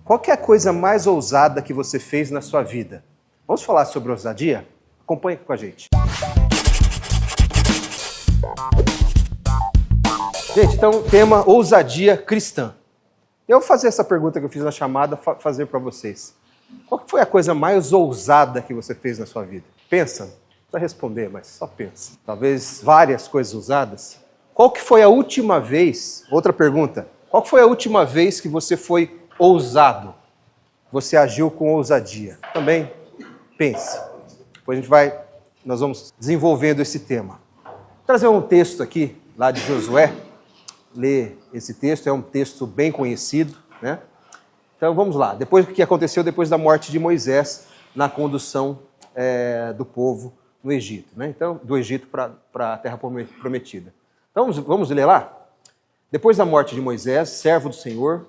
Qual que é a coisa mais ousada que você fez na sua vida? Vamos falar sobre ousadia? Acompanhe aqui com a gente. Gente, então, tema ousadia cristã. Eu vou fazer essa pergunta que eu fiz na chamada, fazer para vocês. Qual que foi a coisa mais ousada que você fez na sua vida? Pensa, não precisa responder, mas só pensa. Talvez várias coisas ousadas. Qual que foi a última vez, outra pergunta, qual que foi a última vez que você foi ousado? Você agiu com ousadia? Também pense. Depois nós vamos desenvolvendo esse tema. Vou trazer um texto aqui, lá de Josué. Ler esse texto, é um texto bem conhecido, né? Então vamos lá. Depois o que aconteceu depois da morte de Moisés na condução do povo no Egito, né? Então, do Egito para a terra prometida. Então vamos ler lá? Depois da morte de Moisés, servo do Senhor,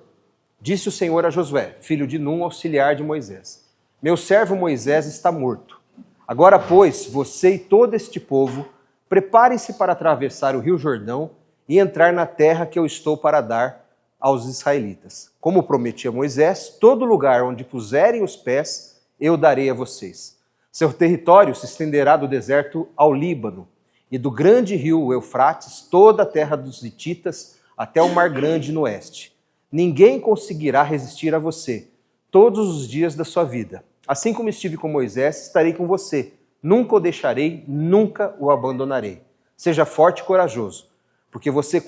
disse o Senhor a Josué, filho de Num, auxiliar de Moisés: meu servo Moisés está morto. Agora, pois, você e todo este povo, preparem-se para atravessar o rio Jordão e entrar na terra que eu estou para dar aos israelitas. Como prometi a Moisés, todo lugar onde puserem os pés, eu darei a vocês. Seu território se estenderá do deserto ao Líbano, e do grande rio Eufrates, toda a terra dos hititas, até o mar grande no oeste. Ninguém conseguirá resistir a você todos os dias da sua vida. Assim como estive com Moisés, estarei com você. Nunca o deixarei, nunca o abandonarei. Seja forte e corajoso, porque você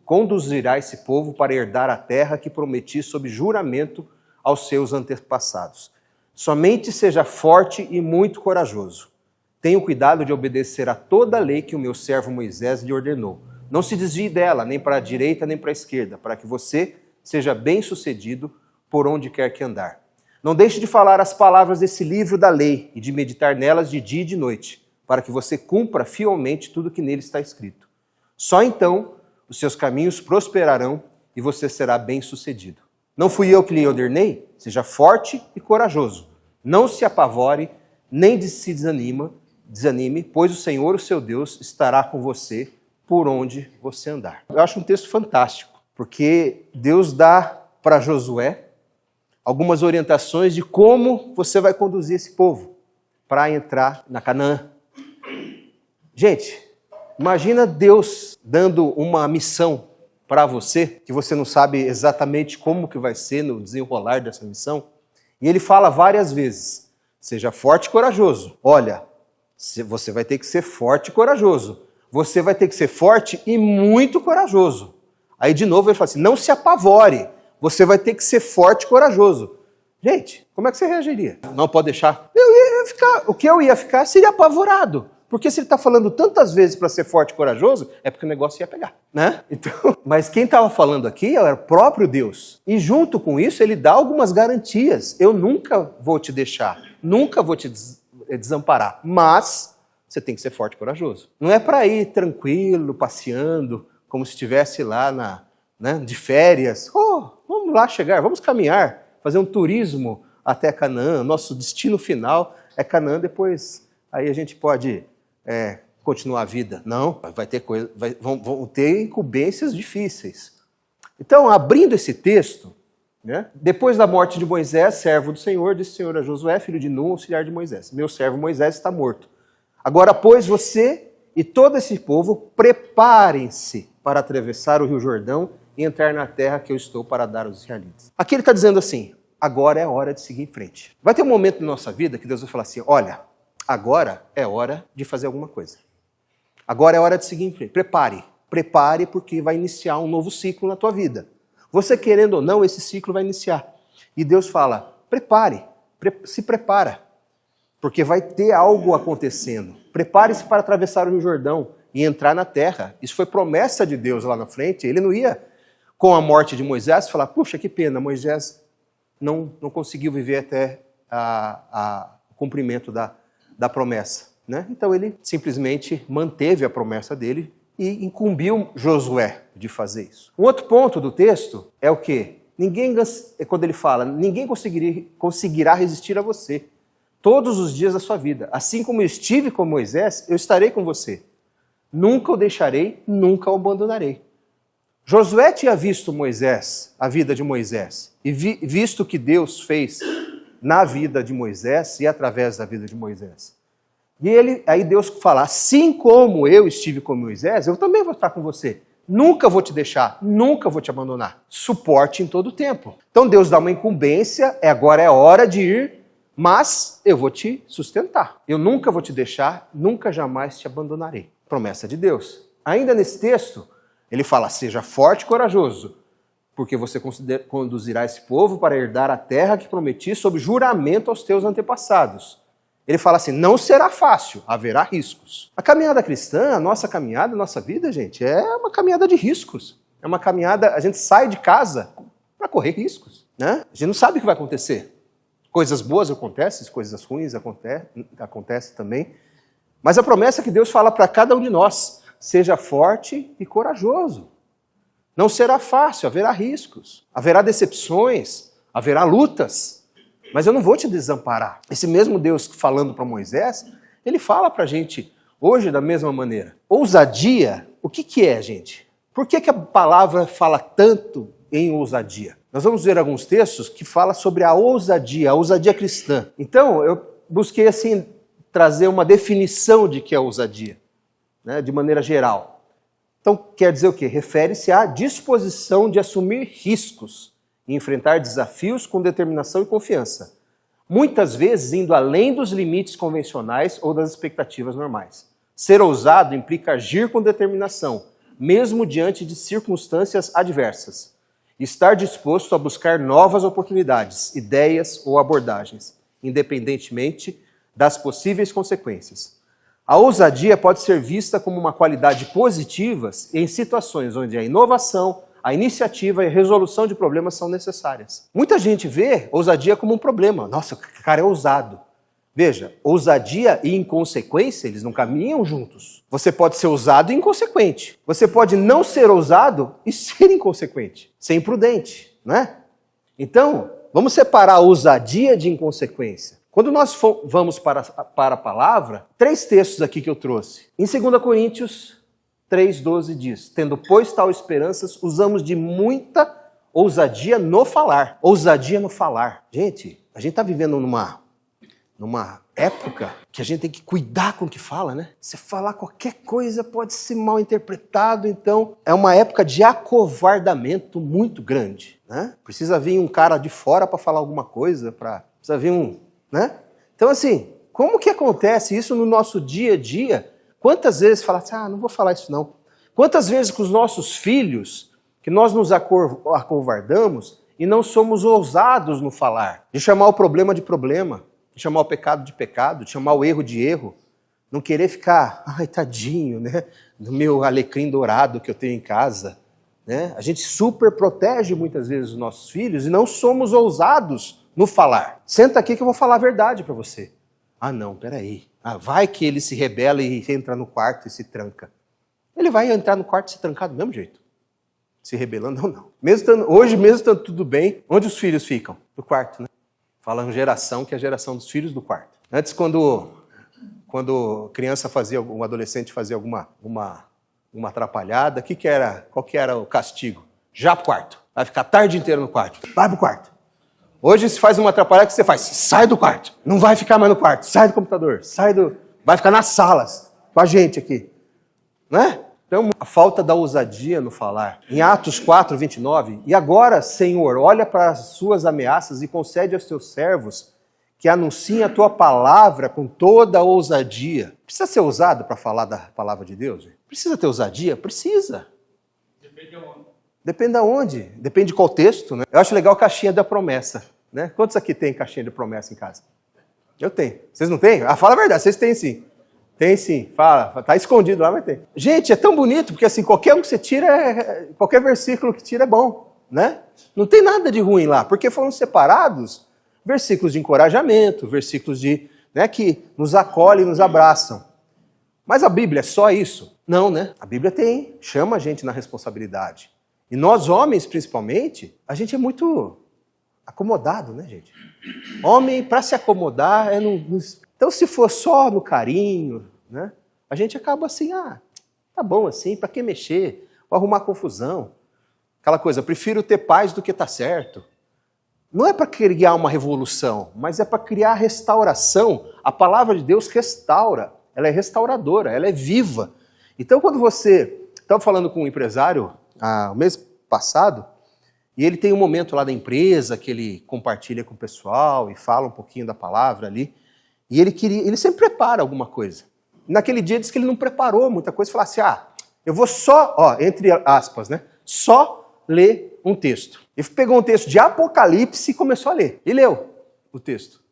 conduzirá esse povo para herdar a terra que prometi sob juramento aos seus antepassados. Somente seja forte e muito corajoso. Tenha cuidado de obedecer a toda a lei que o meu servo Moisés lhe ordenou. Não se desvie dela, nem para a direita, nem para a esquerda, para que você seja bem-sucedido por onde quer que andar. Não deixe de falar as palavras desse livro da lei e de meditar nelas de dia e de noite, para que você cumpra fielmente tudo que nele está escrito. Só então os seus caminhos prosperarão e você será bem-sucedido. Não fui eu que lhe ordenei? Seja forte e corajoso. Não se apavore, nem se desanime, pois o Senhor, o seu Deus, estará com você por onde você andar. Eu acho um texto fantástico, porque Deus dá para Josué algumas orientações de como você vai conduzir esse povo para entrar na Canaã. Gente, imagina Deus dando uma missão para você, que você não sabe exatamente como que vai ser no desenrolar dessa missão, e ele fala várias vezes: seja forte e corajoso. Olha, você vai ter que ser forte e corajoso. Você vai ter que ser forte e muito corajoso. Aí de novo ele fala assim: não se apavore. Você vai ter que ser forte e corajoso. Gente, como é que você reagiria? Não pode deixar? O que eu ia ficar seria apavorado. Porque se ele está falando tantas vezes para ser forte e corajoso, é porque o negócio ia pegar, né? Então, mas quem estava falando aqui era o próprio Deus. E junto com isso, ele dá algumas garantias. Eu nunca vou te deixar, nunca vou te desamparar. Mas você tem que ser forte e corajoso. Não é para ir tranquilo, passeando, como se estivesse lá de férias. Vamos lá chegar, vamos caminhar, fazer um turismo até Canaã. Nosso destino final é Canaã, depois aí a gente pode continuar a vida. Não, vai ter coisa, vão ter incumbências difíceis. Então, abrindo esse texto, né, depois da morte de Moisés, servo do Senhor, disse o Senhor a Josué, filho de Num, auxiliar de Moisés: meu servo Moisés está morto. Agora, pois, você e todo esse povo, preparem-se para atravessar o rio Jordão e entrar na terra que eu estou para dar aos israelitas. Aqui ele está dizendo assim: agora é hora de seguir em frente. Vai ter um momento na nossa vida que Deus vai falar assim: olha, agora é hora de fazer alguma coisa. Agora é hora de seguir em frente. Prepare, porque vai iniciar um novo ciclo na tua vida. Você querendo ou não, esse ciclo vai iniciar. E Deus fala: se prepara, porque vai ter algo acontecendo. Prepare-se para atravessar o Rio Jordão e entrar na terra. Isso foi promessa de Deus lá na frente. Ele não ia, com a morte de Moisés, falar: puxa, que pena, Moisés não conseguiu viver até o cumprimento da promessa, né? Então ele simplesmente manteve a promessa dele e incumbiu Josué de fazer isso. Um outro ponto do texto é o quê? Quando ele fala: ninguém conseguirá resistir a você todos os dias da sua vida. Assim como eu estive com Moisés, eu estarei com você. Nunca o deixarei, nunca o abandonarei. Josué tinha visto Moisés, a vida de Moisés, e visto o que Deus fez na vida de Moisés e através da vida de Moisés. E aí Deus fala, assim como eu estive com Moisés, eu também vou estar com você. Nunca vou te deixar, nunca vou te abandonar. Suporte em todo o tempo. Então Deus dá uma incumbência, agora é hora de ir, mas eu vou te sustentar. Eu nunca vou te deixar, nunca jamais te abandonarei. Promessa de Deus. Ainda nesse texto, ele fala, seja forte e corajoso, porque você conduzirá esse povo para herdar a terra que prometi sob juramento aos teus antepassados. Ele fala assim, não será fácil, haverá riscos. A caminhada cristã, a nossa caminhada, a nossa vida, gente, é uma caminhada de riscos. É uma caminhada, a gente sai de casa para correr riscos, né? A gente não sabe o que vai acontecer. Coisas boas acontecem, coisas ruins acontecem também. Mas a promessa que Deus fala para cada um de nós, seja forte e corajoso. Não será fácil, haverá riscos, haverá decepções, haverá lutas. Mas eu não vou te desamparar. Esse mesmo Deus falando para Moisés, ele fala para a gente hoje da mesma maneira. Ousadia, o que é, gente? Por que a palavra fala tanto em ousadia? Nós vamos ver alguns textos que falam sobre a ousadia cristã. Então, eu busquei assim trazer uma definição de que é ousadia, né, de maneira geral. Então, quer dizer o quê? Refere-se à disposição de assumir riscos e enfrentar desafios com determinação e confiança, muitas vezes indo além dos limites convencionais ou das expectativas normais. Ser ousado implica agir com determinação, mesmo diante de circunstâncias adversas. Estar disposto a buscar novas oportunidades, ideias ou abordagens, independentemente das possíveis consequências. A ousadia pode ser vista como uma qualidade positiva em situações onde a inovação, a iniciativa e a resolução de problemas são necessárias. Muita gente vê ousadia como um problema. Nossa, o cara é ousado. Veja, ousadia e inconsequência, eles não caminham juntos. Você pode ser ousado e inconsequente. Você pode não ser ousado e ser inconsequente, ser imprudente, não é? Então, vamos separar a ousadia de inconsequência. Quando nós vamos para a palavra, 3 textos aqui que eu trouxe. Em 2 Coríntios 3,12 diz, tendo pois tal esperanças, usamos de muita ousadia no falar. Ousadia no falar. Gente, a gente está vivendo numa época que a gente tem que cuidar com o que fala, né? Se falar qualquer coisa pode ser mal interpretado, então é uma época de acovardamento muito grande, né? Precisa vir um cara de fora para falar alguma coisa, precisa vir né? Então assim, como que acontece isso no nosso dia a dia? Quantas vezes falar assim, não vou falar isso não. Quantas vezes com os nossos filhos, que nós nos acovardamos e não somos ousados no falar, de chamar o problema de problema, de chamar o pecado de pecado, de chamar o erro de erro, não querer ficar, ai tadinho, né, do meu alecrim dourado que eu tenho em casa, né? A gente super protege muitas vezes os nossos filhos e não somos ousados no falar. Senta aqui que eu vou falar a verdade para você. Ah não, peraí. Vai que ele se rebela e entra no quarto e se tranca. Ele vai entrar no quarto e se trancar do mesmo jeito. Se rebelando, não. Hoje mesmo estando tudo bem, onde os filhos ficam? No quarto, né? Falam geração, que é a geração dos filhos do quarto. Antes, quando criança fazia, um adolescente fazia uma atrapalhada, qual que era o castigo? Já pro quarto. Vai ficar a tarde inteira no quarto. Vai pro quarto. Hoje, se faz uma atrapalhada, o que você faz? Sai do quarto. Não vai ficar mais no quarto. Sai do computador. Vai ficar nas salas, com a gente aqui. Não é? Então, a falta da ousadia no falar. Em Atos 4, 29, e agora, Senhor, olha para as suas ameaças e concede aos teus servos que anunciem a tua palavra com toda a ousadia. Precisa ser ousado para falar da palavra de Deus? Precisa ter ousadia? Precisa. Depende de onde. Depende de onde. Depende de qual texto, né? Eu acho legal a caixinha da promessa, né? Quantos aqui tem caixinha de promessa em casa? Eu tenho. Vocês não têm? Fala a verdade, vocês têm sim. Tem sim, fala, tá escondido lá, mas tem. Gente, é tão bonito, porque assim, qualquer um que você tira, qualquer versículo que tira é bom, né? Não tem nada de ruim lá, porque foram separados versículos de encorajamento, versículos né, que nos acolhem, nos abraçam. Mas a Bíblia é só isso? Não, né? A Bíblia chama a gente na responsabilidade. E nós homens, principalmente, a gente é muito acomodado, né, gente? Homem, para se acomodar, Então, se for só no carinho, né, a gente acaba assim, tá bom assim, para que mexer? Vou arrumar confusão. Aquela coisa, prefiro ter paz do que estar certo. Não é para criar uma revolução, mas é para criar restauração. A palavra de Deus restaura, ela é restauradora, ela é viva. Então quando você... Estava falando com um empresário o mês passado, e ele tem um momento lá da empresa que ele compartilha com o pessoal e fala um pouquinho da palavra ali. E ele sempre prepara alguma coisa. Naquele dia disse que ele não preparou muita coisa, falou assim, eu vou só, entre aspas, né, só ler um texto. Ele pegou um texto de Apocalipse e começou a ler. E leu o texto.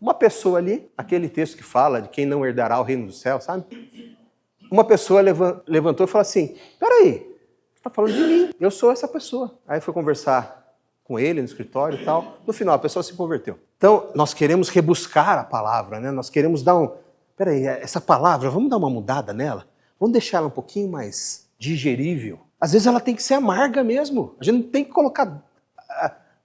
Uma pessoa ali, aquele texto que fala de quem não herdará o reino do céu, sabe? Uma pessoa levantou e falou assim, peraí, você está falando de mim, eu sou essa pessoa. Aí foi conversar com ele no escritório e tal. No final, a pessoa se converteu. Então, nós queremos rebuscar a palavra, né? Nós queremos dar peraí, essa palavra, vamos dar uma mudada nela? Vamos deixar ela um pouquinho mais digerível. Às vezes ela tem que ser amarga mesmo. A gente não tem que colocar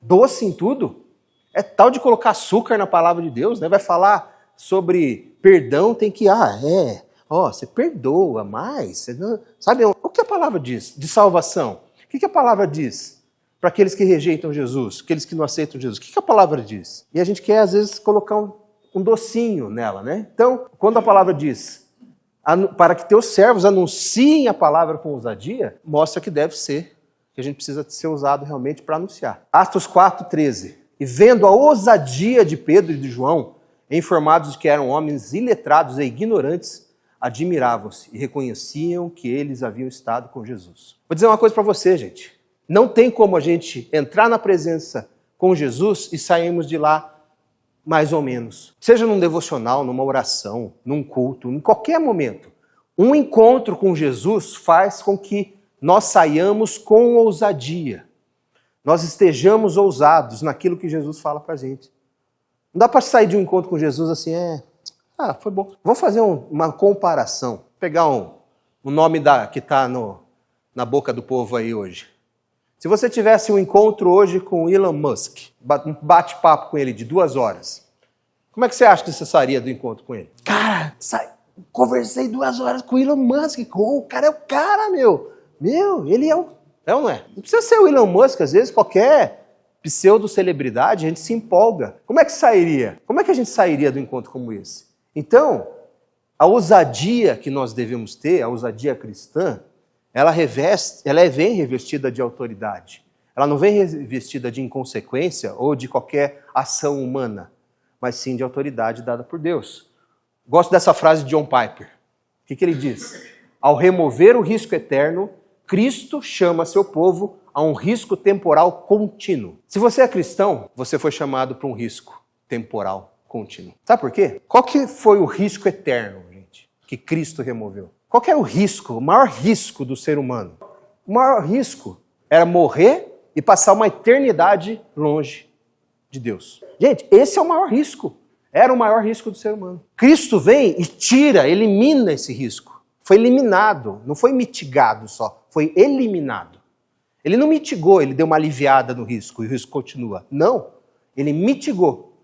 doce em tudo. É tal de colocar açúcar na palavra de Deus, né? Vai falar sobre perdão, tem que, você perdoa mais. Você não... Sabe o que a palavra diz de salvação? O que a palavra diz para aqueles que rejeitam Jesus, aqueles que não aceitam Jesus? O que a palavra diz? E a gente quer, às vezes, colocar um docinho nela, né? Então, quando a palavra diz para que teus servos anunciem a palavra com ousadia, mostra que deve ser, que a gente precisa ser usado realmente para anunciar. Atos 4:13. E vendo a ousadia de Pedro e de João, informados de que eram homens iletrados e ignorantes, admiravam-se e reconheciam que eles haviam estado com Jesus. Vou dizer uma coisa para você, gente. Não tem como a gente entrar na presença com Jesus e sairmos de lá mais ou menos. Seja num devocional, numa oração, num culto, em qualquer momento. Um encontro com Jesus faz com que nós saiamos com ousadia. Nós estejamos ousados naquilo que Jesus fala pra gente. Não dá para sair de um encontro com Jesus assim, foi bom. Vamos fazer uma comparação. Pegar um nome que está na boca do povo aí hoje. Se você tivesse um encontro hoje com Elon Musk, um bate-papo com ele de 2 horas, como é que você acha que você sairia do encontro com ele? Cara, conversei 2 horas com o Elon Musk. O cara é o cara, meu. Ele é o... É ou não é? Não precisa ser o Elon Musk, às vezes qualquer pseudo-celebridade, a gente se empolga. Como é que sairia? Como é que a gente sairia do encontro como esse? Então, a ousadia que nós devemos ter, a ousadia cristã, ela vem revestida de autoridade. Ela não vem revestida de inconsequência ou de qualquer ação humana, mas sim de autoridade dada por Deus. Gosto dessa frase de John Piper. O que ele diz? Ao remover o risco eterno, Cristo chama seu povo a um risco temporal contínuo. Se você é cristão, você foi chamado para um risco temporal contínuo. Sabe por quê? Qual que foi o risco eterno, gente, que Cristo removeu? Qual que era o risco, o maior risco do ser humano? O maior risco era morrer e passar uma eternidade longe de Deus. Gente, esse é o maior risco. Era o maior risco do ser humano. Cristo vem e elimina esse risco. Foi eliminado, não foi mitigado só, foi eliminado. Ele não mitigou, ele deu uma aliviada no risco e o risco continua. Não, ele mitigou.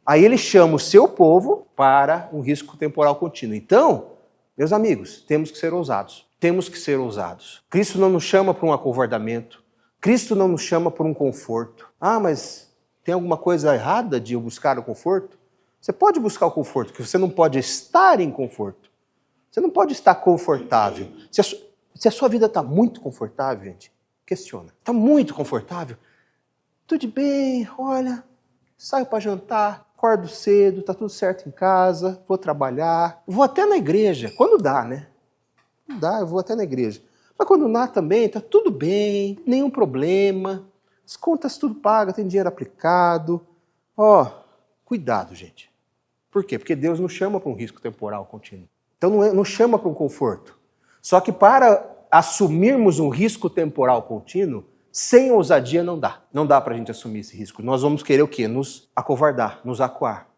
Aí ele chama o seu povo para um risco temporal contínuo. Então, meus amigos, temos que ser ousados. Temos que ser ousados. Cristo não nos chama para um acovardamento. Cristo não nos chama para um conforto. Mas tem alguma coisa errada de eu buscar o conforto? Você pode buscar o conforto, porque você não pode estar em conforto. Você não pode estar confortável. Se a sua vida está muito confortável, gente, questiona. Está muito confortável? Tudo bem, olha, saio para jantar, acordo cedo, está tudo certo em casa, vou trabalhar, vou até na igreja, quando dá, né? Não dá, eu vou até na igreja. Mas quando não dá também, está tudo bem, nenhum problema, as contas tudo paga, tem dinheiro aplicado. Cuidado, gente. Por quê? Porque Deus nos chama para um risco temporal contínuo. Então não chama para um conforto. Só que para assumirmos um risco temporal contínuo, sem ousadia não dá. Não dá para a gente assumir esse risco. Nós vamos querer o quê? Nos acovardar, nos acuar.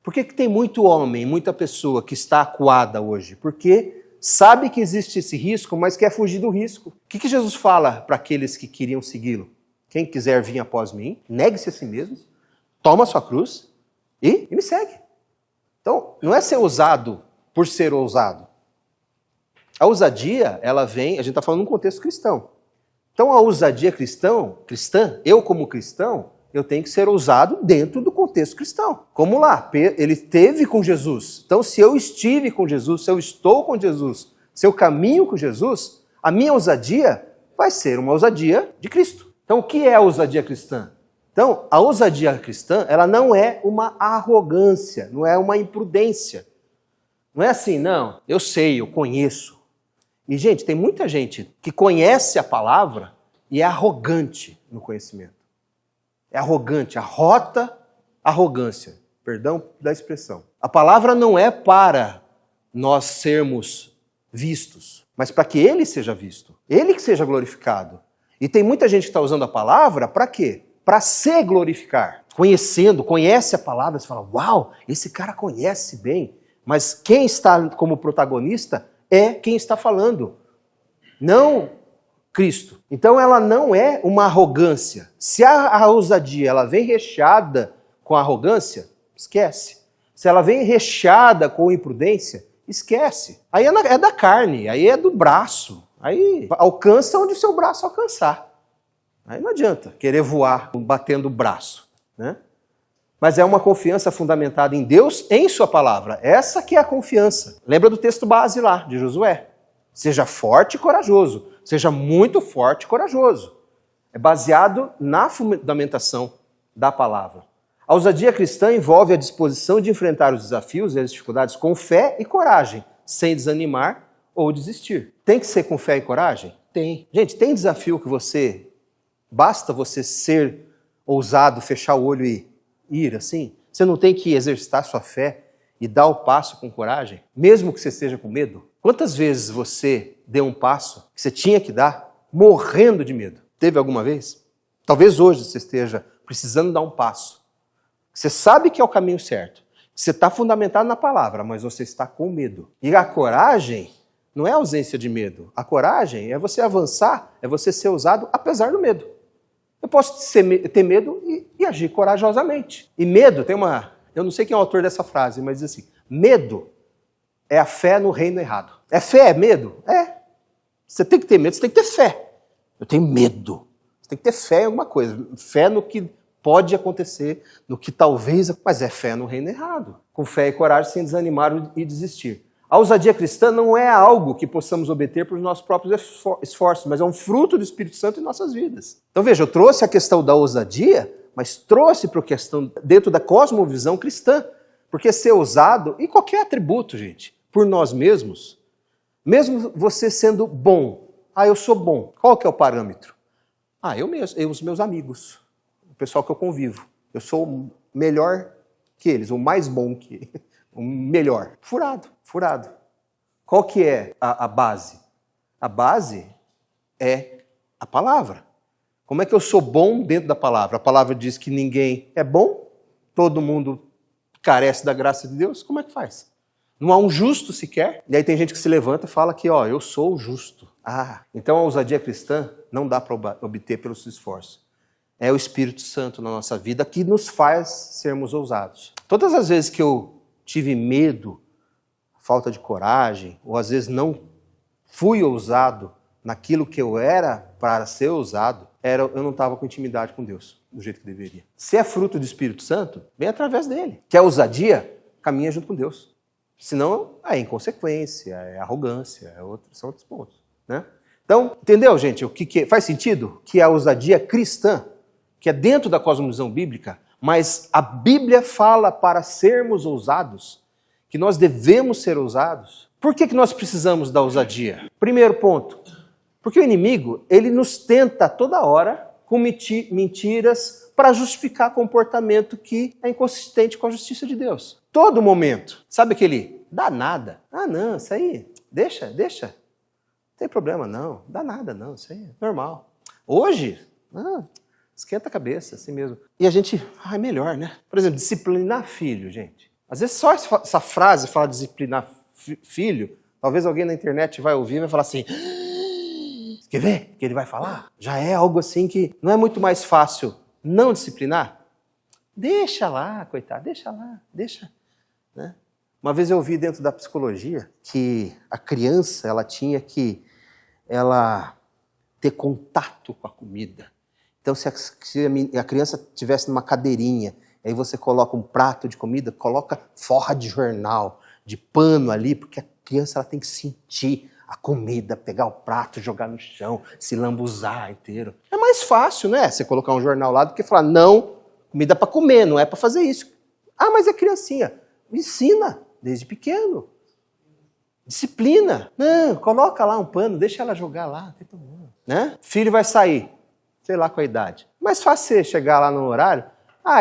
Por que tem muito homem, muita pessoa que está acuada hoje? Porque sabe que existe esse risco, mas quer fugir do risco. O que Jesus fala para aqueles que queriam segui-lo? Quem quiser vir após mim, negue-se a si mesmo, toma a sua cruz e me segue. Então, não é ser ousado por ser ousado. A ousadia, ela vem, a gente está falando num contexto cristão. Então a ousadia cristã, eu como cristão, eu tenho que ser ousado dentro do contexto cristão. Como lá, ele esteve com Jesus. Então se eu estive com Jesus, se eu estou com Jesus, se eu caminho com Jesus, a minha ousadia vai ser uma ousadia de Cristo. Então o que é a ousadia cristã? Então a ousadia cristã, ela não é uma arrogância, não é uma imprudência. Não é assim, não, eu sei, eu conheço. E, gente, tem muita gente que conhece a palavra e é arrogante no conhecimento. É arrogante, arrota arrogância. Perdão da expressão. A palavra não é para nós sermos vistos, mas para que ele seja visto. Ele que seja glorificado. E tem muita gente que está usando a palavra para quê? Para se glorificar. Conhece a palavra, você fala, uau, esse cara conhece bem. Mas quem está como protagonista é quem está falando, não Cristo. Então ela não é uma arrogância. Se a ousadia ela vem recheada com arrogância, esquece. Se ela vem recheada com imprudência, esquece. Aí é da carne, aí é do braço. Aí alcança onde o seu braço alcançar. Aí não adianta querer voar batendo o braço, né? Mas é uma confiança fundamentada em Deus, em sua palavra. Essa que é a confiança. Lembra do texto base lá, de Josué. Seja forte e corajoso. Seja muito forte e corajoso. É baseado na fundamentação da palavra. A ousadia cristã envolve a disposição de enfrentar os desafios e as dificuldades com fé e coragem, sem desanimar ou desistir. Tem que ser com fé e coragem? Tem. Gente, tem desafio que basta você ser ousado, fechar o olho e ir assim? Você não tem que exercitar sua fé e dar o passo com coragem, mesmo que você esteja com medo? Quantas vezes você deu um passo que você tinha que dar, morrendo de medo? Teve alguma vez? Talvez hoje você esteja precisando dar um passo. Você sabe que é o caminho certo. Você está fundamentado na palavra, mas você está com medo. E a coragem não é ausência de medo. A coragem é você avançar, é você ser ousado apesar do medo. Eu posso ter medo e agir corajosamente. E medo, eu não sei quem é o autor dessa frase, mas diz assim, medo é a fé no reino errado. É fé, é medo? É. Você tem que ter medo, você tem que ter fé. Eu tenho medo. Você tem que ter fé em alguma coisa. Fé no que pode acontecer, no que talvez... Mas é fé no reino errado. Com fé e coragem, sem desanimar e desistir. A ousadia cristã não é algo que possamos obter por nossos próprios esforços, mas é um fruto do Espírito Santo em nossas vidas. Então veja, eu trouxe a questão da ousadia, mas trouxe para a questão dentro da cosmovisão cristã. Porque ser ousado, e qualquer atributo, gente, por nós mesmos, mesmo você sendo bom, eu sou bom, qual que é o parâmetro? Eu mesmo, os meus amigos, o pessoal que eu convivo, eu sou melhor que eles, ou mais bom que eles. O melhor. Furado. Qual que é a base? A base é a palavra. Como é que eu sou bom dentro da palavra? A palavra diz que ninguém é bom, todo mundo carece da graça de Deus. Como é que faz? Não há um justo sequer. E aí tem gente que se levanta e fala que, eu sou o justo. Então a ousadia cristã não dá para obter pelos esforços. É o Espírito Santo na nossa vida que nos faz sermos ousados. Todas as vezes que eu tive medo, falta de coragem, ou às vezes não fui ousado naquilo que eu era para ser ousado, eu não estava com intimidade com Deus, do jeito que deveria. Se é fruto do Espírito Santo, vem através dele. Que a ousadia caminha junto com Deus. Senão é inconsequência, é arrogância, são outros pontos. Né? Então, entendeu, gente? O que faz sentido? Que a ousadia cristã, que é dentro da cosmovisão bíblica, mas a Bíblia fala para sermos ousados, que nós devemos ser ousados. Por que nós precisamos da ousadia? Primeiro ponto, porque o inimigo, ele nos tenta toda hora com mentiras para justificar comportamento que é inconsistente com a justiça de Deus. Todo momento. Sabe aquele, dá nada. Não, isso aí, deixa. Não tem problema não, dá nada não, isso aí é normal. Hoje, esquenta a cabeça, assim mesmo. E a gente, é melhor, né? Por exemplo, disciplinar filho, gente. Às vezes só essa frase fala disciplinar filho, talvez alguém na internet vai ouvir e vai falar assim, quer ver o que ele vai falar? Já é algo assim que não é muito mais fácil não disciplinar? Deixa lá, coitado, deixa. Né? Uma vez eu ouvi dentro da psicologia que a criança, ela ter contato com a comida. Então, se a criança estivesse numa cadeirinha, aí você coloca um prato de comida, coloca forra de jornal, de pano ali, porque a criança ela tem que sentir a comida, pegar o prato, jogar no chão, se lambuzar inteiro. É mais fácil, né? Você colocar um jornal lá do que falar, não, comida para comer, não é para fazer isso. Ah, mas é criancinha. Ensina, desde pequeno. Disciplina. Não, coloca lá um pano, deixa ela jogar lá, não tem problema. Né? Filho vai sair, sei lá qual a idade. Mais fácil você chegar lá no horário,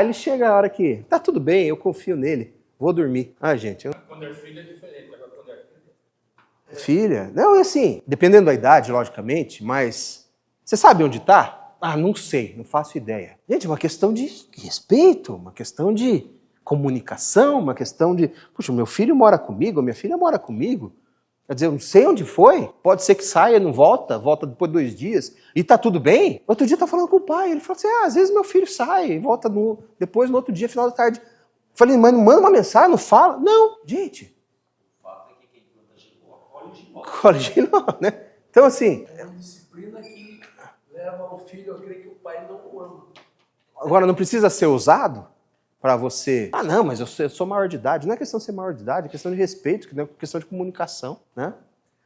ele chega a hora que, tá tudo bem, eu confio nele, vou dormir. Gente... Quando é filho é diferente, agora quando é filho... Filha? Não, é assim, dependendo da idade, logicamente, mas você sabe onde tá? Não sei, não faço ideia. Gente, uma questão de respeito, uma questão de comunicação, uma questão de... Puxa, meu filho mora comigo, minha filha mora comigo. Quer dizer, eu não sei onde foi. Pode ser que saia, não volta depois de 2 dias. E tá tudo bem? Outro dia tá falando com o pai. Ele falou assim, às vezes meu filho sai e volta depois no outro dia, final da tarde. Falei, mas não manda uma mensagem, não fala. Não, gente. O fato é que quem planta giló, colhe giló, né? Então, assim... É uma disciplina que leva o filho a crer que o pai não o ama. Agora, não precisa ser usado para você... não, mas eu sou maior de idade. Não é questão de ser maior de idade, é questão de respeito, é questão de comunicação. Né?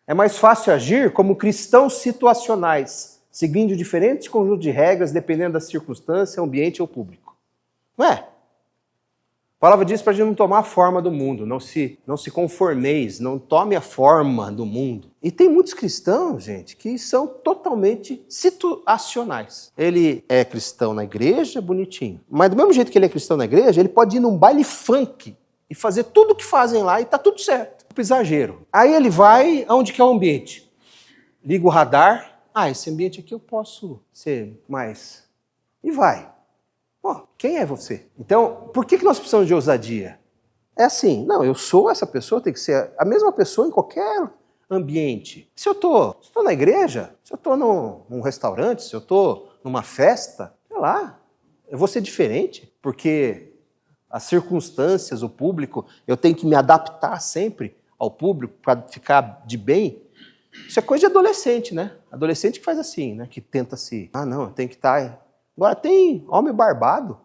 É mais fácil agir como cristãos situacionais, seguindo diferentes conjuntos de regras, dependendo da circunstância, ambiente ou público. Não é? A palavra diz para a gente não tomar a forma do mundo, não se conformeis, não tome a forma do mundo. E tem muitos cristãos, gente, que são totalmente situacionais. Ele é cristão na igreja, bonitinho. Mas do mesmo jeito que ele é cristão na igreja, ele pode ir num baile funk e fazer tudo o que fazem lá e tá tudo certo. Exagero. Aí ele vai, aonde que é o ambiente? Liga o radar. Esse ambiente aqui eu posso ser mais... E vai. Quem é você? Então, por que nós precisamos de ousadia? É assim, não, eu sou essa pessoa, tem que ser a mesma pessoa em qualquer ambiente. Se eu estou na igreja, se eu estou num restaurante, se eu estou numa festa, sei lá, eu vou ser diferente, porque as circunstâncias, o público, eu tenho que me adaptar sempre ao público para ficar de bem. Isso é coisa de adolescente, né? Adolescente que faz assim, né? Que tenta não, eu tenho que estar... Agora, tem homem barbado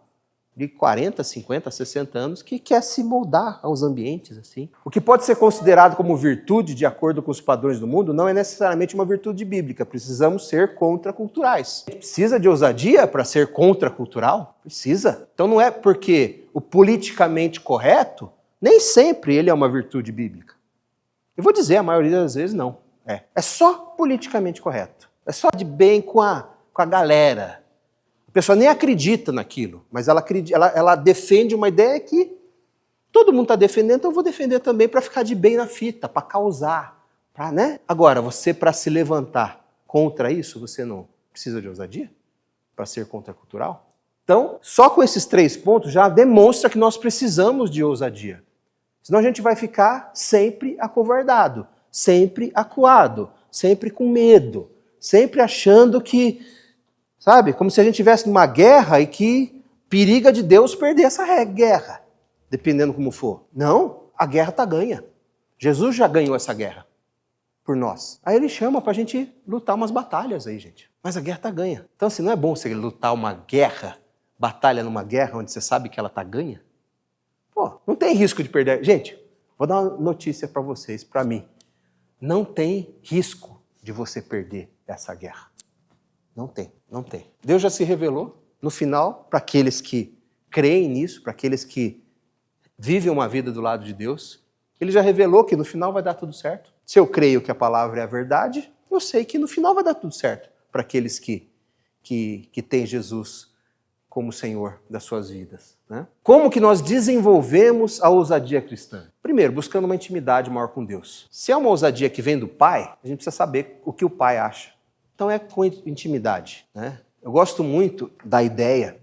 de 40, 50, 60 anos que quer se moldar aos ambientes assim. O que pode ser considerado como virtude de acordo com os padrões do mundo não é necessariamente uma virtude bíblica. Precisamos ser contraculturais. Precisa de ousadia para ser contracultural? Precisa. Então não é porque o politicamente correto, nem sempre ele é uma virtude bíblica. Eu vou dizer, a maioria das vezes não. É só politicamente correto. É só de bem com a galera. A pessoa nem acredita naquilo, mas ela defende uma ideia que todo mundo está defendendo, então eu vou defender também para ficar de bem na fita, para causar. Né? Agora, você para se levantar contra isso, você não precisa de ousadia para ser contracultural? Então, só com esses 3 pontos já demonstra que nós precisamos de ousadia. Senão a gente vai ficar sempre acovardado, sempre acuado, sempre com medo, sempre achando que... Sabe? Como se a gente estivesse numa guerra e que periga de Deus perder essa guerra, dependendo como for. Não, a guerra está ganha. Jesus já ganhou essa guerra por nós. Aí ele chama para a gente lutar umas batalhas aí, gente. Mas a guerra está ganha. Então, assim, não é bom você lutar uma guerra, batalha numa guerra onde você sabe que ela está ganha? Não tem risco de perder. Gente, vou dar uma notícia para vocês, para mim. Não tem risco de você perder essa guerra. Não tem, não tem. Deus já se revelou, no final, para aqueles que creem nisso, para aqueles que vivem uma vida do lado de Deus. Ele já revelou que no final vai dar tudo certo. Se eu creio que a palavra é a verdade, eu sei que no final vai dar tudo certo para aqueles que têm Jesus como Senhor das suas vidas. Né? Como que nós desenvolvemos a ousadia cristã? Primeiro, buscando uma intimidade maior com Deus. Se é uma ousadia que vem do Pai, a gente precisa saber o que o Pai acha. Então é com intimidade. Né? Eu gosto muito da ideia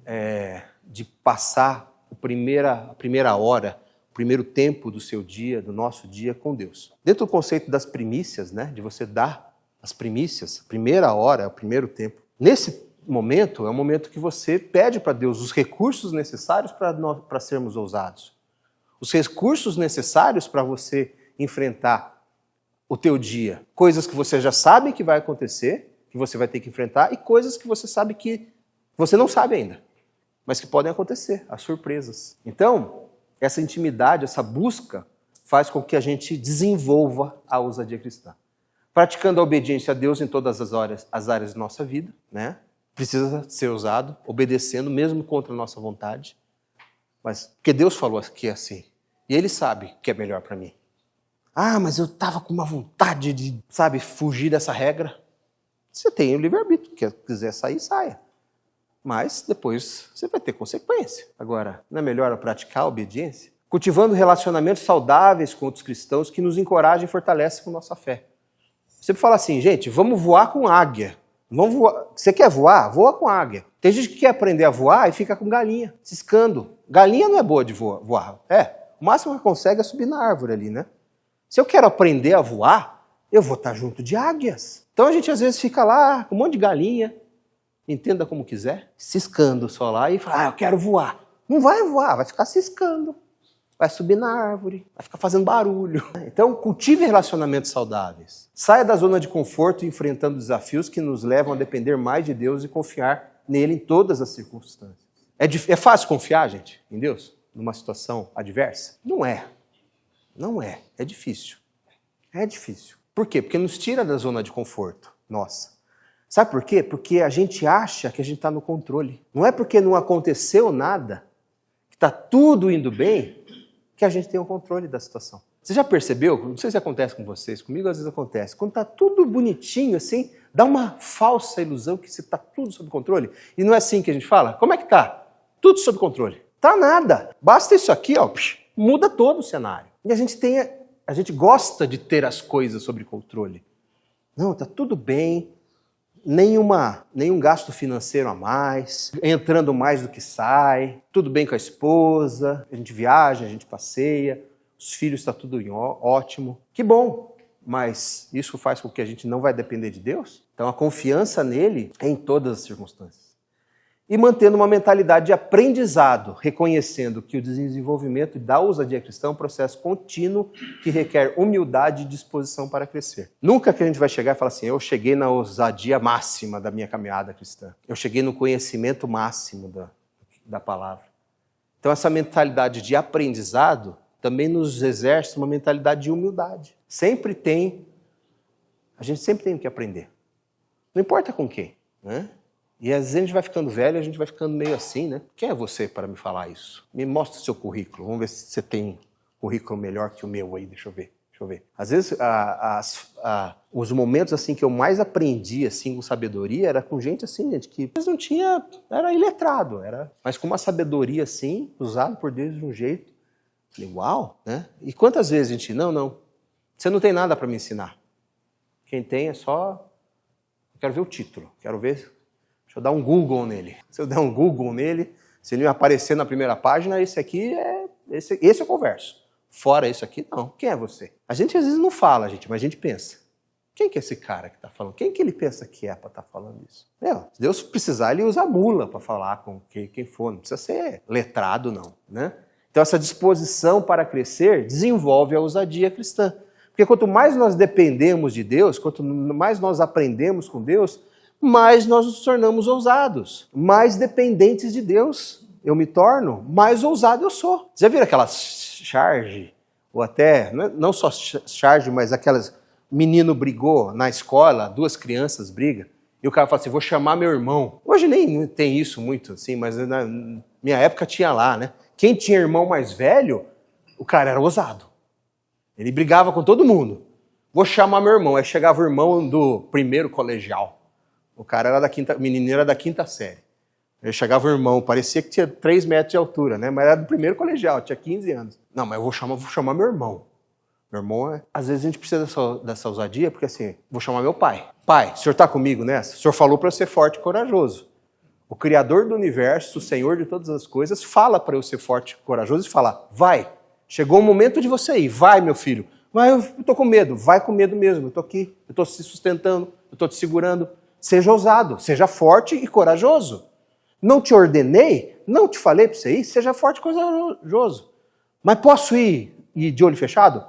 de passar a primeira hora, o primeiro tempo do seu dia, do nosso dia com Deus. Dentro do conceito das primícias, né, de você dar as primícias, a primeira hora, o primeiro tempo. Nesse momento, é um momento que você pede para Deus os recursos necessários para sermos ousados. Os recursos necessários para você enfrentar o teu dia. Coisas que você já sabe que vai acontecer, que você vai ter que enfrentar e coisas que você sabe que você não sabe ainda, mas que podem acontecer, as surpresas. Então, essa intimidade, essa busca, faz com que a gente desenvolva a ousadia cristã. Praticando a obediência a Deus em todas as áreas da nossa vida, né? Precisa ser usado, obedecendo, mesmo contra a nossa vontade. Mas porque Deus falou que é assim. E Ele sabe o que é melhor para mim. Ah, mas eu estava com uma vontade de, fugir dessa regra. Você tem o livre-arbítrio. Quer quiser sair, saia. Mas depois você vai ter consequência. Agora, não é melhor eu praticar a obediência? Cultivando relacionamentos saudáveis com outros cristãos que nos encorajam e fortalecem com nossa fé. Você fala assim, gente, vamos voar com águia. Vamos voar. Você quer voar? Voa com águia. Tem gente que quer aprender a voar e fica com galinha, ciscando. Galinha não é boa de voar. O máximo que consegue é subir na árvore ali, né? Se eu quero aprender a voar, eu vou estar junto de águias. Então a gente às vezes fica lá com um monte de galinha, entenda como quiser, ciscando só lá e fala, eu quero voar. Não vai voar, vai ficar ciscando. Vai subir na árvore, vai ficar fazendo barulho. Então, cultive relacionamentos saudáveis. Saia da zona de conforto enfrentando desafios que nos levam a depender mais de Deus e confiar nele em todas as circunstâncias. É fácil confiar, gente, em Deus, numa situação adversa? Não é. Não é. É difícil. É difícil. Por quê? Porque nos tira da zona de conforto. Nossa. Sabe por quê? Porque a gente acha que a gente está no controle. Não é porque não aconteceu nada, que está tudo indo bem, que a gente tem o controle da situação. Você já percebeu? Não sei se acontece com vocês, comigo às vezes acontece. Quando está tudo bonitinho assim, dá uma falsa ilusão que está tudo sob controle. E não é assim que a gente fala? Como é que está? Tudo sob controle. Tá nada. Basta isso aqui, muda todo o cenário. E a gente gosta de ter as coisas sob controle. Não, está tudo bem. Nenhum gasto financeiro a mais, entrando mais do que sai, tudo bem com a esposa, a gente viaja, a gente passeia, os filhos está tudo ótimo. Que bom, mas isso faz com que a gente não vai depender de Deus? Então a confiança nele é em todas as circunstâncias. E mantendo uma mentalidade de aprendizado, reconhecendo que o desenvolvimento da ousadia cristã é um processo contínuo que requer humildade e disposição para crescer. Nunca que a gente vai chegar e falar assim, eu cheguei na ousadia máxima da minha caminhada cristã. Eu cheguei no conhecimento máximo da palavra. Então essa mentalidade de aprendizado também nos exerce uma mentalidade de humildade. A gente sempre tem que aprender. Não importa com quem, né? E às vezes a gente vai ficando velho, a gente vai ficando meio assim, né? Quem é você para me falar isso? Me mostra o seu currículo. Vamos ver se você tem um currículo melhor que o meu aí. Deixa eu ver. Às vezes, os momentos assim que eu mais aprendi assim com sabedoria era com gente assim, gente, que não tinha, era iletrado, mas com uma sabedoria assim, usado por Deus de um jeito. Falei, uau, né? E quantas vezes a gente, não, você não tem nada para me ensinar. Quem tem é só, eu quero ver o título, quero ver. Deixa eu dar um Google nele. Se eu der um Google nele, se ele aparecer na primeira página, esse eu converso. Fora isso aqui, não. Quem é você? A gente às vezes não fala, gente, mas a gente pensa. Quem que é esse cara que está falando? Quem que ele pensa que é para estar falando isso? Se Deus precisar, ele usa a mula para falar com quem for. Não precisa ser letrado, não, né? Então essa disposição para crescer desenvolve a ousadia cristã. Porque quanto mais nós dependemos de Deus, quanto mais nós aprendemos com Deus, mais nós nos tornamos ousados, mais dependentes de Deus eu me torno, mais ousado eu sou. Já viram aquelas charge, ou até, não só charge, mas aquelas, menino brigou na escola, duas crianças brigam, e o cara fala assim, vou chamar meu irmão. Hoje nem tem isso muito assim, mas na minha época tinha lá, né? Quem tinha irmão mais velho, o cara era ousado. Ele brigava com todo mundo. Vou chamar meu irmão. Aí chegava o irmão do primeiro colegial. O cara era o menino era da quinta série. Aí chegava o irmão, parecia que tinha 3 metros de altura, né? Mas era do primeiro colegial, tinha 15 anos. Não, mas eu vou chamar meu irmão. Meu irmão Às vezes a gente precisa dessa ousadia, porque assim, vou chamar meu pai. Pai, o senhor está comigo nessa? O senhor falou para eu ser forte e corajoso. O Criador do universo, o Senhor de todas as coisas, fala para eu ser forte e corajoso e fala, vai, chegou o momento de você ir, vai meu filho. Vai, eu estou com medo, vai com medo mesmo, eu estou aqui, eu estou se sustentando, eu estou te segurando. Seja ousado, seja forte e corajoso. Não te ordenei, não te falei para você ir, seja forte e corajoso. Mas posso ir de olho fechado?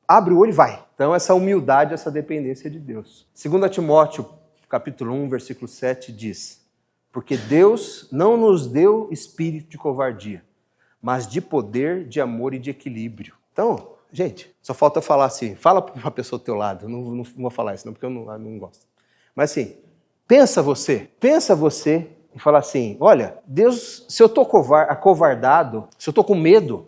Abre o olho e vai. Então essa humildade, essa dependência de Deus. 2 Timóteo, capítulo 1, versículo 7 diz: porque Deus não nos deu espírito de covardia, mas de poder, de amor e de equilíbrio. Então, gente, só falta falar assim, fala para uma pessoa do teu lado, eu não vou falar isso não, porque eu não gosto. Mas assim, pensa você e fala assim, olha, Deus, se eu estou acovardado, se eu estou com medo,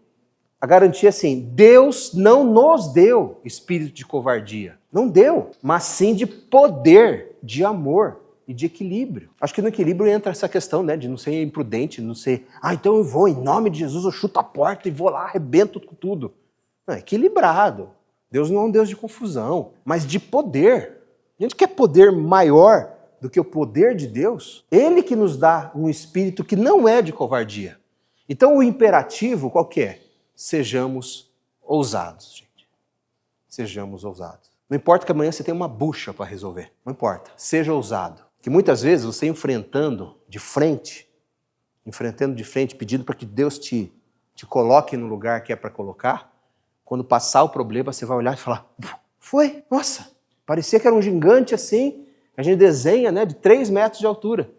a garantia é assim, Deus não nos deu espírito de covardia. Não deu, mas sim de poder, de amor e de equilíbrio. Acho que no equilíbrio entra essa questão, né, de não ser imprudente, não ser, então eu vou, em nome de Jesus, eu chuto a porta e vou lá, arrebento com tudo. Não, é equilibrado. Deus não é um Deus de confusão, mas de poder. A gente quer poder maior do que o poder de Deus. Ele que nos dá um espírito que não é de covardia. Então o imperativo qual que é? Sejamos ousados, gente. Sejamos ousados. Não importa que amanhã você tenha uma bucha para resolver. Não importa. Seja ousado. Que muitas vezes você enfrentando de frente, pedindo para que Deus te coloque no lugar que é para colocar, quando passar o problema, você vai olhar e falar, foi, nossa, parecia que era um gigante assim, a gente desenha, né, de 3 metros de altura.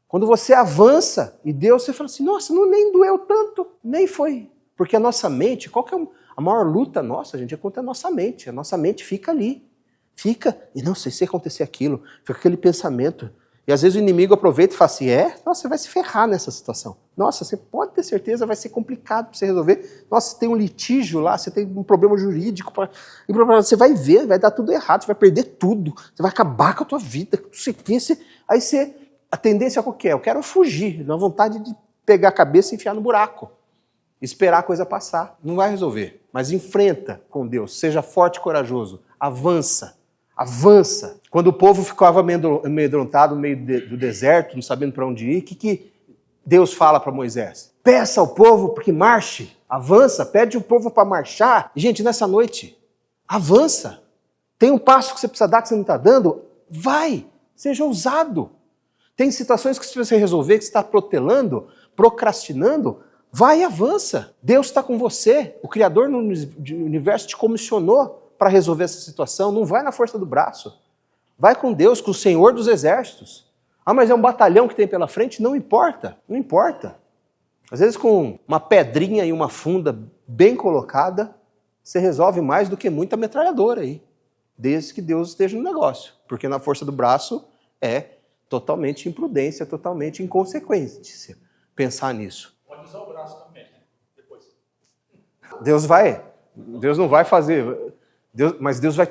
Quando você avança e Deus, você fala assim, nossa, nem doeu tanto, nem foi. Porque a nossa mente, qual que é a maior luta nossa, gente? É contra a nossa mente. A nossa mente fica ali. Fica, e não sei se acontecer aquilo, fica aquele pensamento. E às vezes o inimigo aproveita e fala assim, nossa, você vai se ferrar nessa situação. Nossa, você pode ter certeza, vai ser complicado para você resolver. Nossa, você tem um litígio lá, você tem um problema jurídico. Você vai ver, vai dar tudo errado, você vai perder tudo. Você vai acabar com a tua vida. A tendência é qual que é? Eu quero fugir, dá vontade de pegar a cabeça e enfiar no buraco. Esperar a coisa passar. Não vai resolver. Mas enfrenta com Deus. Seja forte e corajoso. Avança. Avança. Quando o povo ficava amedrontado no meio do deserto, não sabendo para onde ir, o que Deus fala para Moisés? Peça ao povo que marche. Avança. Pede o povo para marchar. E, gente, nessa noite, avança. Tem um passo que você precisa dar que você não está dando? Vai. Seja ousado. Tem situações que se você resolver, que você está protelando, procrastinando, vai e avança. Deus está com você. O Criador no universo te comissionou para resolver essa situação. Não vai na força do braço. Vai com Deus, com o Senhor dos Exércitos. Mas é um batalhão que tem pela frente? Não importa. Não importa. Às vezes com uma pedrinha e uma funda bem colocada, você resolve mais do que muita metralhadora aí. Desde que Deus esteja no negócio. Porque na força do braço é totalmente imprudência, totalmente inconsequência pensar nisso. Pode usar o braço também, né? Depois. Deus não vai fazer, mas Deus vai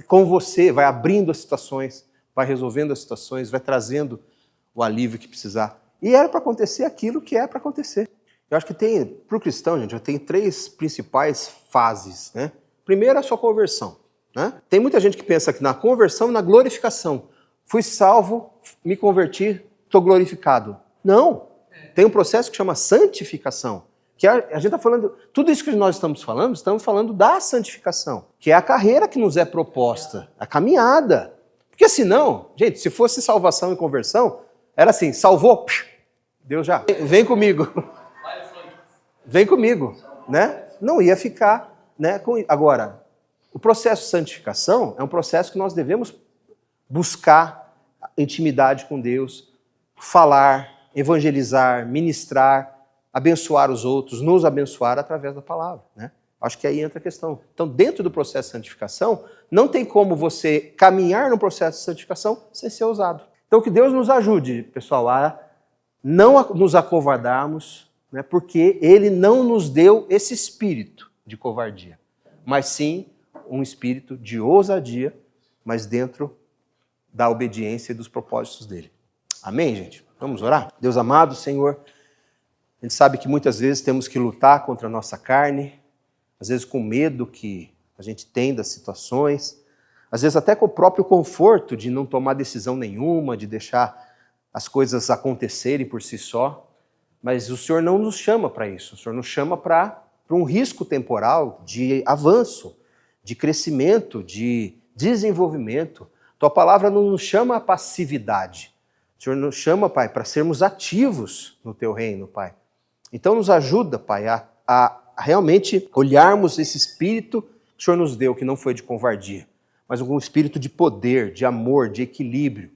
com você, vai abrindo as situações, vai resolvendo as situações, vai trazendo o alívio que precisar. E era para acontecer aquilo que é para acontecer. Eu acho que para o cristão, gente, tem 3 principais fases, né? Primeiro, a sua conversão, né? Tem muita gente que pensa que na conversão e na glorificação. Fui salvo, me converti, estou glorificado. Não. Tem um processo que chama santificação. Que a gente está falando, tudo isso que nós estamos falando da santificação, que é a carreira que nos é proposta, a caminhada. Porque senão, gente, se fosse salvação e conversão, era assim, salvou, Deus já, vem comigo. Vem comigo, né? Não ia ficar, né? Agora, o processo de santificação é um processo que nós devemos buscar intimidade com Deus, falar, evangelizar, ministrar, abençoar os outros, nos abençoar através da palavra, né? Acho que aí entra a questão. Então, dentro do processo de santificação, não tem como você caminhar no processo de santificação sem ser ousado. Então, que Deus nos ajude, pessoal, a não nos acovardarmos, né? Porque Ele não nos deu esse espírito de covardia, mas sim um espírito de ousadia, mas dentro da obediência e dos propósitos dele. Amém, gente? Vamos orar? Deus amado, Senhor, a gente sabe que muitas vezes temos que lutar contra a nossa carne, às vezes com medo que a gente tem das situações, às vezes até com o próprio conforto de não tomar decisão nenhuma, de deixar as coisas acontecerem por si só, mas o Senhor não nos chama para isso, o Senhor nos chama para um risco temporal de avanço, de crescimento, de desenvolvimento. Tua palavra não nos chama a passividade. O Senhor nos chama, Pai, para sermos ativos no Teu reino, Pai. Então nos ajuda, Pai, a realmente olharmos esse espírito que o Senhor nos deu, que não foi de covardia, mas um espírito de poder, de amor, de equilíbrio,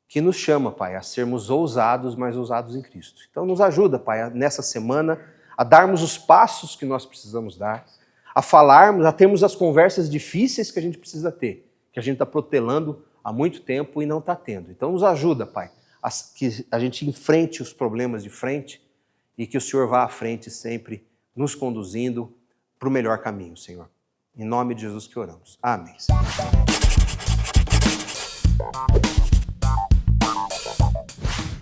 que nos chama, Pai, a sermos ousados, mas ousados em Cristo. Então nos ajuda, Pai, nessa semana, a darmos os passos que nós precisamos dar, a falarmos, a termos as conversas difíceis que a gente precisa ter, que a gente está protelando há muito tempo e não está tendo. Então nos ajuda, Pai, que a gente enfrente os problemas de frente e que o Senhor vá à frente sempre, nos conduzindo para o melhor caminho, Senhor. Em nome de Jesus que oramos. Amém.